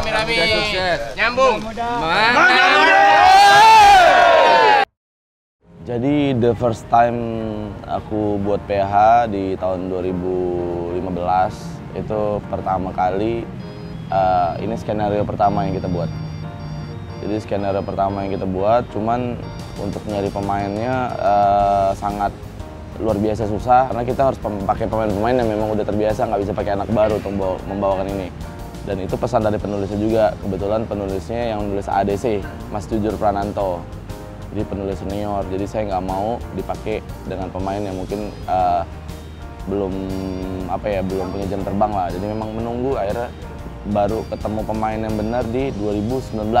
rame-rame. Nyambung. Jadi the first time aku buat PH di tahun 2015 itu pertama kali ini skenario pertama yang kita buat. Jadi skenario pertama yang kita buat, cuman untuk nyari pemainnya sangat luar biasa susah karena kita harus pakai pemain-pemain yang memang udah terbiasa, nggak bisa pakai anak baru untuk membawakan ini. Dan itu pesan dari penulisnya juga. Kebetulan penulisnya yang menulis ADC, Mas Jujur Prananto. Jadi penulis senior, jadi saya nggak mau dipakai dengan pemain yang mungkin belum punya jam terbang lah. Jadi memang menunggu, akhirnya baru ketemu pemain yang benar di 2019.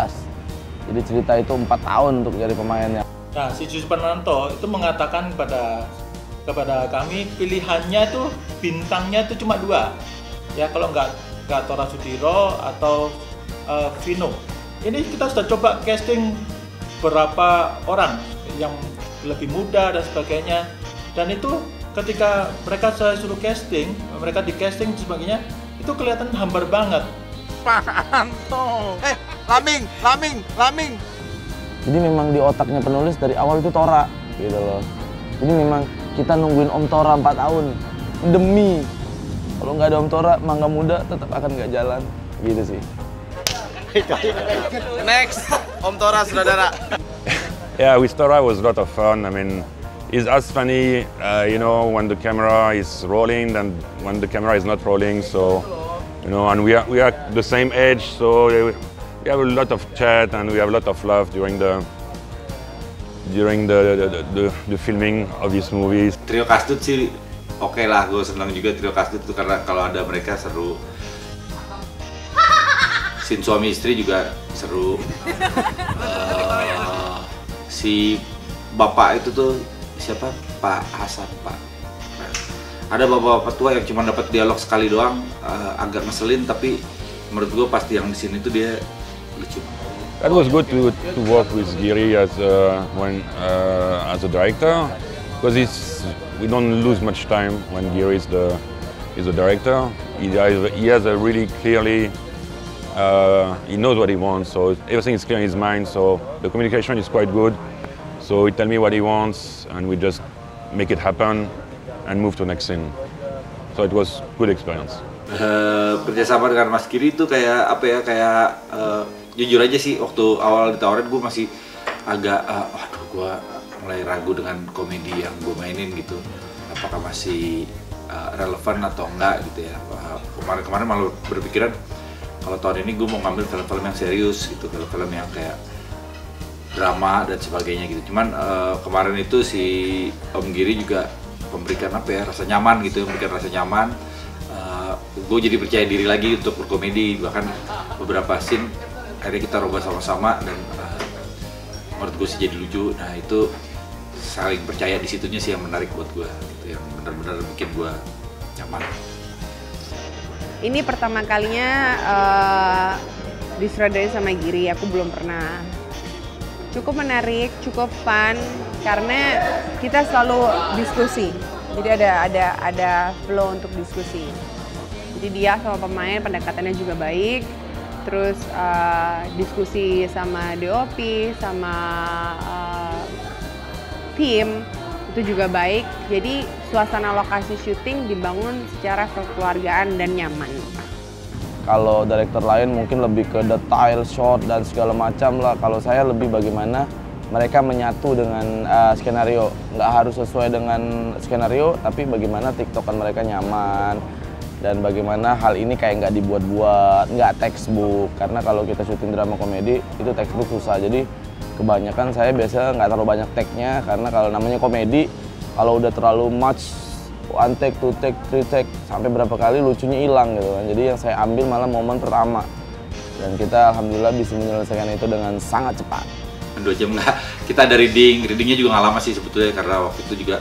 Jadi cerita itu 4 tahun untuk cari pemainnya. Nah, si Jujur Prananto itu mengatakan kepada kami pilihannya tuh bintangnya itu cuma 2. Ya kalau nggak Tora Sudiro atau Vino. Ini kita sudah coba casting berapa orang yang lebih muda dan sebagainya, dan itu ketika saya suruh casting, mereka di casting dan sebagainya, itu kelihatan hambar banget. Pak Anto. Laming. Jadi memang di otaknya penulis dari awal itu Tora gitu loh. Jadi memang kita nungguin Om Tora 4 tahun demi kalau nggak ada Om Tora, Mangga Muda tetap akan nggak jalan gitu sih. Next, Om Tora, saudara. Yeah, with Tora it was a lot of fun. I mean, it's as funny, when the camera is rolling than when the camera is not rolling. So, and we are the same age, so we have a lot of chat and we have a lot of laugh during the filming of these movies. Trio Kasdut sih oke lah, gue senang juga Trio Kasdut tuh karena kalau ada mereka seru. Scene suami istri juga seru. Si bapak itu tuh siapa? Pak Hasan, Pak. Ada bapak-bapak tua yang cuma dapat dialog sekali doang, agak ngeselin, tapi menurut gue pasti yang di sini tuh dia lucu. That was good to work with Giri as a director, because we don't lose much time when Giri is the director. He has a really clearly. He knows what he wants, so everything is clear in his mind, so the communication is quite good. So he tell me what he wants and we just make it happen and move to next scene. So it was good experience. Kerjasama dengan Mas Giri itu kayak jujur aja sih, waktu awal ditawarin gue masih agak gue mulai ragu dengan komedi yang gue mainin gitu, apakah masih relevan atau enggak gitu ya. Kemarin malah berpikiran kalau tahun ini gue mau ngambil film-film yang serius gitu, film-film yang kayak drama dan sebagainya gitu. Cuman kemarin itu si Om Giri juga memberikan rasa nyaman gitu, memberikan rasa nyaman. Gue jadi percaya diri lagi untuk berkomedi, bahkan beberapa scene akhirnya kita rubah sama-sama dan menurut gue sih jadi lucu. Nah itu saling percaya di situnya sih yang menarik buat gue, gitu, yang benar-benar bikin gue nyaman. Ini pertama kalinya disutradarai sama Giri, aku belum pernah. Cukup menarik, cukup fun, karena kita selalu diskusi. Jadi ada flow untuk diskusi. Jadi dia sama pemain pendekatannya juga baik. Terus diskusi sama DOP, sama tim itu juga baik. Jadi suasana lokasi syuting dibangun secara kekeluargaan dan nyaman. Kalau director lain mungkin lebih ke detail, shot dan segala macam lah. Kalau saya lebih bagaimana mereka menyatu dengan skenario. Nggak harus sesuai dengan skenario, tapi bagaimana tiktokan mereka nyaman. Dan bagaimana hal ini kayak nggak dibuat-buat, nggak textbook. Karena kalau kita syuting drama komedi, itu textbook susah. Jadi kebanyakan saya biasa nggak terlalu banyak take-nya, karena kalau namanya komedi, kalau udah terlalu much, 1 take, 2 take, 3 take, sampai berapa kali lucunya hilang gitu kan. Jadi yang saya ambil malah momen pertama. Dan kita alhamdulillah bisa menyelesaikan itu dengan sangat cepat. 2 jam nggak, kita ada readingnya juga nggak lama sih sebetulnya, karena waktu itu juga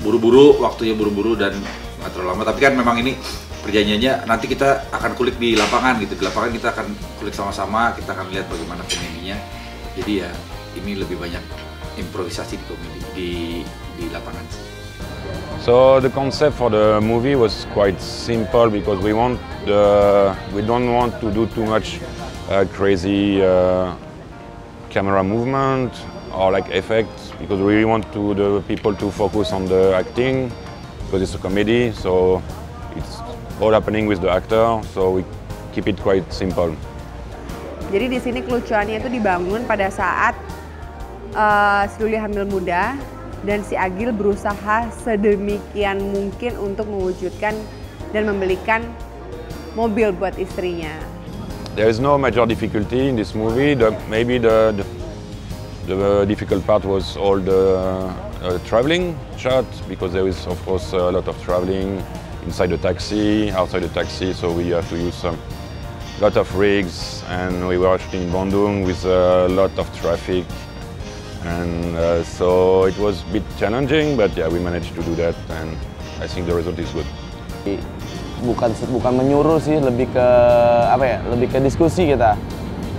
buru-buru, waktunya buru-buru dan nggak terlalu lama. Tapi kan memang ini perjanjiannya nanti kita akan kulik di lapangan gitu. Di lapangan kita akan kulik sama-sama, kita akan lihat bagaimana komedinya. Jadi ya ini lebih banyak improvisasi di komedi di lapangan sih. So the concept for the movie was quite simple because we don't want to do too much crazy camera movement or like effects, because we really want the people to focus on the acting, because it's a comedy, so it's all happening with the actor, so we keep it quite simple. Jadi di sini kelucuannya itu dibangun pada saat Sri hamil muda dan si Agil berusaha sedemikian mungkin untuk mewujudkan dan membelikan mobil buat istrinya. There is no major difficulty in this movie. Maybe the difficult part was all the traveling shot, because there is of course a lot of traveling inside the taxi, outside the taxi, so we have to use a lot of rigs, and we were shooting in Bandung with a lot of traffic, and so it was a bit challenging, but yeah, we managed to do that, and I think the result is good. Bukan menyuruh sih, lebih ke apa ya? Lebih ke diskusi kita.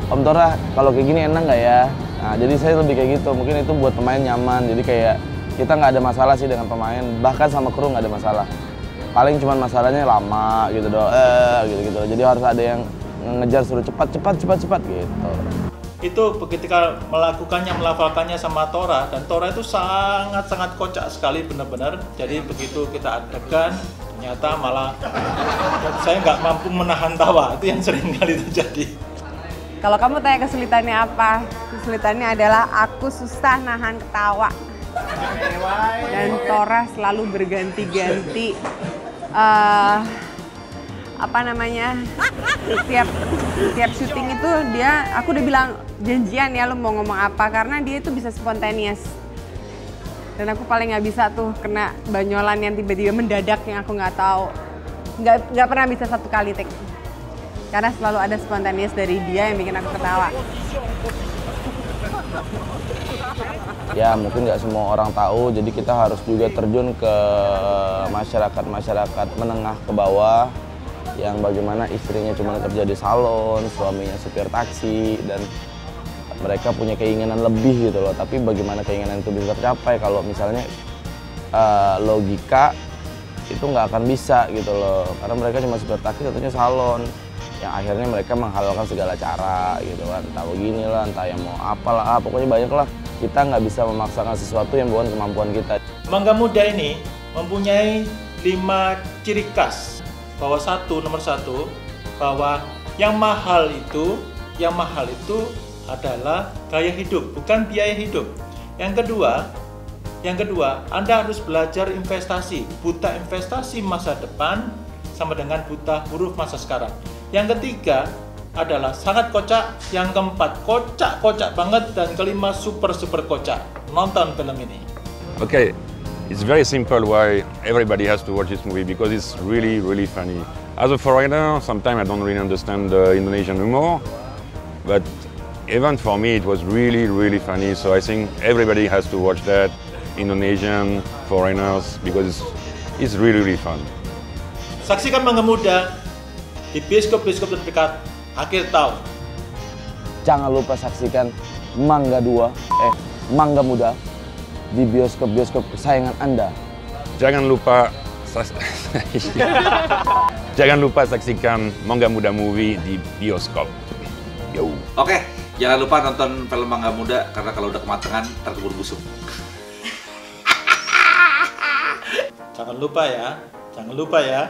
Om Tora, kalau kayak gini enak nggak ya? Nah, jadi saya lebih kayak gitu. Mungkin itu buat pemain nyaman. Jadi kayak kita nggak ada masalah sih dengan pemain. Bahkan sama kru nggak ada masalah. Paling cuman masalahnya lama gitu doang. Gitu. Jadi harus ada yang ngejar, suruh cepat gitu. Itu ketika melafalkannya sama Tora, dan Tora itu sangat kocak sekali benar-benar. Jadi begitu kita adegan, ternyata malah saya nggak mampu menahan tawa. Itu yang sering kali terjadi. Kalau kamu tanya kesulitannya apa? Kesulitannya adalah aku susah nahan ketawa. Dan Tora selalu berganti-ganti Setiap syuting itu aku udah bilang janjian ya lo mau ngomong apa, karena dia itu bisa spontaneous. Dan aku paling nggak bisa tuh kena banyolan yang tiba-tiba mendadak yang aku nggak tahu. Nggak pernah bisa satu kali take. Karena selalu ada spontaneous dari dia yang bikin aku ketawa. Ya mungkin nggak semua orang tahu, jadi kita harus juga terjun ke masyarakat menengah ke bawah, yang bagaimana istrinya cuma kerja di salon, suaminya supir taksi, dan mereka punya keinginan lebih gitu loh. Tapi bagaimana keinginan itu bisa tercapai kalau misalnya logika itu nggak akan bisa gitu loh, karena mereka cuma supir taksi, satunya salon, yang akhirnya mereka menghalalkan segala cara gitu kan, entah beginilah, entah yang mau apalah, pokoknya banyak lah. Kita nggak bisa memaksakan sesuatu yang bukan kemampuan kita. Mangga Muda ini mempunyai 5 ciri khas, bahwa nomor satu, bahwa yang mahal itu adalah gaya hidup, bukan biaya hidup. Yang kedua, Anda harus belajar investasi. Buta investasi masa depan sama dengan buta huruf masa sekarang. Yang ketiga adalah sangat kocak. Yang keempat, kocak banget. Dan kelima, super kocak. Nonton film ini. Okay, it's very simple why everybody has to watch this movie, because it's really funny. As a foreigner, sometimes I don't really understand the Indonesian humor, but even for me it was really funny. So I think everybody has to watch that, Indonesian foreigners, because it's really fun. Saksikan Mangga Muda di bioskop terdekat akhir tahun. Jangan lupa saksikan Mangga Muda di bioskop kesayangan Anda. Jangan lupa saksikan Mangga Muda movie di bioskop. Yo. Oke, jangan lupa nonton film Mangga Muda, karena kalau udah kematangan ntar keburu busuk. Jangan lupa ya.